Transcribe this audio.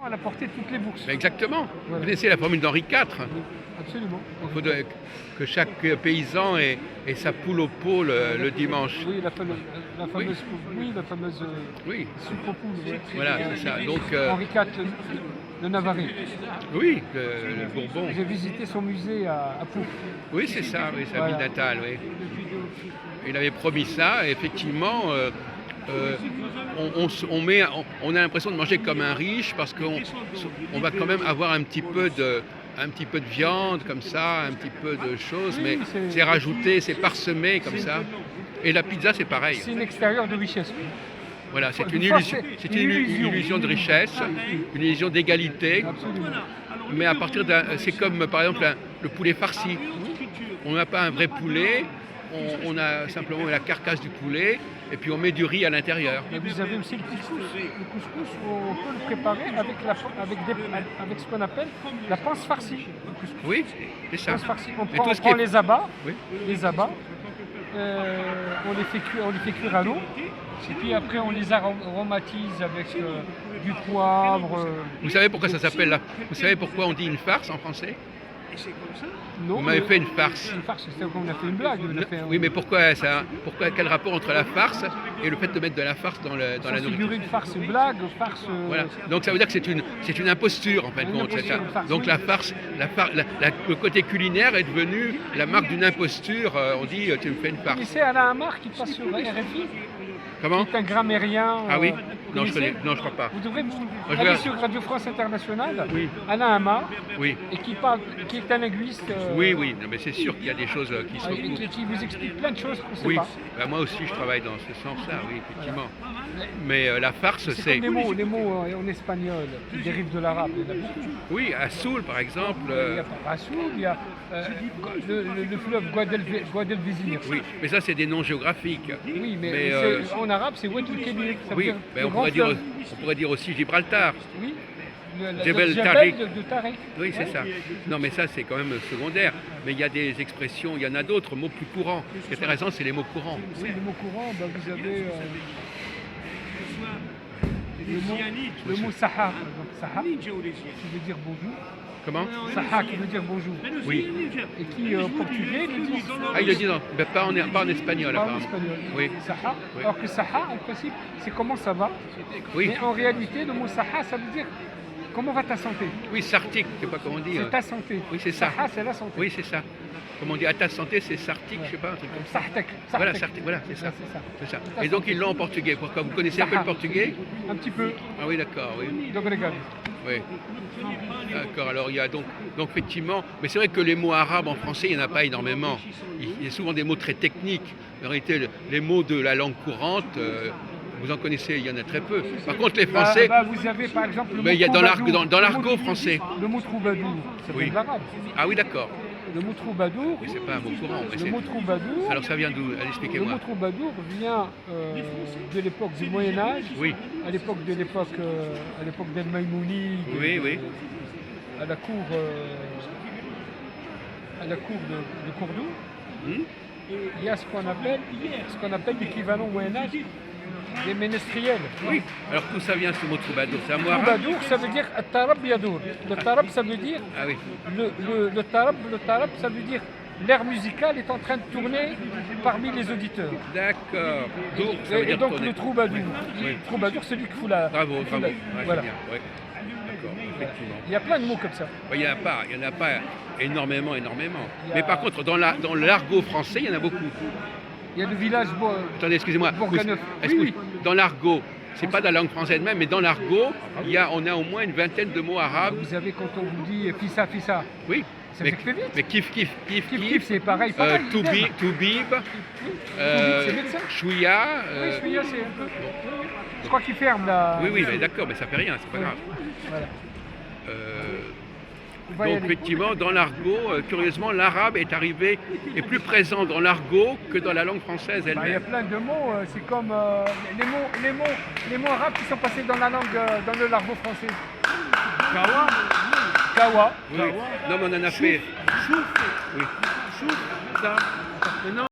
On a porté toutes les bourses. Ben exactement. Voilà. Vous connaissez la formule d'Henri IV. Oui, absolument. Il faut que chaque paysan ait sa poule au pot le dimanche. Oui, la fameuse, oui, la fameuse Oui, soupe aux poules. Ouais. voilà, c'est ça. Donc, Henri IV de Navarrais. oui, le Bourbon. J'ai visité son musée à Pau. Oui, c'est ça, oui, sa Voilà. ville natale, oui. Il avait promis ça, et effectivement, on a l'impression de manger comme un riche parce qu'on va quand même avoir un petit peu de viande comme ça, un petit peu de choses, Oui, mais c'est- c'est rajouté, c'est parsemé comme ça. Et la pizza, c'est pareil. C'est une extérieure de richesse. Voilà, c'est Une une fois, illusion, c'est c'est une une illusion. illusion de richesse, une illusion d'égalité, Absolument. mais à partir c'est comme par exemple le poulet farci. On n'a pas un vrai poulet, on a simplement la carcasse du poulet et puis on met du riz à l'intérieur. Et vous avez aussi le couscous. Le couscous, on peut le préparer avec ce qu'on appelle la panse farcie. Le couscous. Oui, c'est ça. Panse farcie. On Et prend, tout on ce qui prend est- les abats, Oui. on les fait cuire à l'eau. Et puis après, on les aromatise avec du poivre. Vous savez pourquoi ça s'appelle Vous savez pourquoi on dit une farce en français? Non, Vous m'avez mais- fait une farce. Une farce, c'est comme on a fait une blague. On a fait Oui, mais pourquoi quel rapport entre la farce et le fait de mettre de la farce dans la sans nourriture? figurer une farce, une blague, farce. Voilà. Donc ça veut dire que c'est une imposture en fin de Une compte. c'est imposture, ça. une farce, Donc oui. la farce, le côté culinaire est devenu la marque d'une imposture. On dit tu me fais une Vous farce. connaissez Alain Hamar qui passe sur RFI, Comment? qui est un grammairien. Ah oui? vous Non, je connaissez connais. Non, je crois pas. Vous devrez je aller vais- sur Radio France Internationale, Oui. Alain Hamar, Oui. et qui est un linguiste. Oui, oui. Non, mais c'est sûr qu'il y a des choses qui se Et recoupent. qui vous explique plein de choses qu'on ne sait Oui. pas. Ben, moi aussi, je travaille dans ce sens-là. Oui, effectivement. Mais la farce, C'est c'est. comme les mots en espagnol qui dérivent de l'arabe. Il y en a beaucoup. Oui, à Soul, par exemple. Il y a Parassoul, il y a le fleuve Guadalquivir. Oui, mais ça, c'est des noms géographiques. Oui, mais Mais, en arabe, c'est Wad el-Kébir. Ça veut Oui, dire mais le on grand pourrait, fleuve. dire aussi Gibraltar. Oui, le Jebel Jebel Tariq. de Tariq. Oui, c'est ça. Non, mais ça, c'est quand même secondaire. Mais il y a des expressions, il y en a d'autres, mots plus courants. Ce qui est intéressant, c'est les mots courants. Oui, le mot courant, bah, vous avez le mot Saha. Donc, Saha, qui veut dire bonjour. Comment? Saha, qui veut dire bonjour. Oui. Et qui, en portugais, le dit Ah, il le dit non, mais pas en espagnol, pas en apparemment. espagnol. Oui. Saha. Oui. Alors que Saha, en principe, c'est comment ça va. Oui. Mais en réalité, le mot Saha, ça veut dire comment va ta santé. Oui, sartique, je sais pas comment dire. C'est ta santé. Oui, c'est ça. Saha, c'est la santé. Oui, c'est ça. Comme on dit à ta santé, c'est sartique, je sais pas, un truc comme ça. Sartek. Voilà, sartique, voilà, c'est ça. Ouais, c'est ça. C'est ça. Et donc, ils l'ont en portugais. Pourquoi? Vous connaissez un peu le portugais? Un petit peu. Ah oui, d'accord, oui. Donc, regarde. Oui. D'accord, alors il y a donc effectivement, mais c'est vrai que les mots arabes en français, il n'y en a pas énormément. Il y a souvent des mots très techniques. En réalité, les mots de la langue courante, vous en connaissez, il y en a très peu. Par contre, les Français, Vous avez par exemple le mot mais il y a dans troubadour. l'argot français. Le mot troubadour, ça vient Oui. de l'arabe. Ah oui, d'accord. Le mot troubadour, Mais c'est pas un mot courant. Mais le mot troubadour, alors ça vient d'où? Allez, le mot expliquez-moi. troubadour vient de l'époque du Moyen Âge, Oui. à l'époque d'El Maïmouni, Oui, oui. à la cour de Cordoue. Hmm? Il y a ce qu'on appelle l'équivalent au Moyen Âge des ménestriels. Oui. Alors d'où ça vient ce mot troubadour? C'est un mot arabe? Troubadour, ça veut dire tarab yadour. Le tarab, ça veut dire Ah oui. le tarab, ça veut dire l'air musical est en train de tourner parmi les auditeurs. D'accord. Dour, ça veut Et dire donc tourner. le troubadour. Oui. Troubadour, celui qui fout la. Bravo, qui fout bravo. la- Ouais, voilà. c'est bien. Ouais. D'accord, effectivement. Il y a plein de mots comme ça. Il n'y en a pas énormément. Il y a- Mais par contre, dans l'argot français, il y en a beaucoup. Il y a le village Attendez, excusez-moi. Bourganeuf. Est-ce Oui, que dans l'argot, c'est pas dans la langue française même, mais dans l'argot, on a au moins une vingtaine de mots arabes. vous avez quand on vous dit fissa, fissa. Oui. Ça mais, fait vite. mais kif, Kif, c'est pareil. pareil, idem. toubib, c'est médecin. chouïa. Oui, celui-là, c'est un peu. Je crois qu'il ferme là. Oui, mais d'accord, mais ça fait rien, c'est pas Oui. grave. Voilà. Euh, On va y Donc aller. effectivement, dans l'argot, curieusement, l'arabe est plus présent dans l'argot que dans la langue française Bah, il y a elle-même. plein de mots, c'est comme les mots arabes qui sont passés dans la langue, dans le l'argot français. Kawa, kawa. Oui. Non, mais on en a fait. Chouf. Oui. Chouf, ça. Maintenant,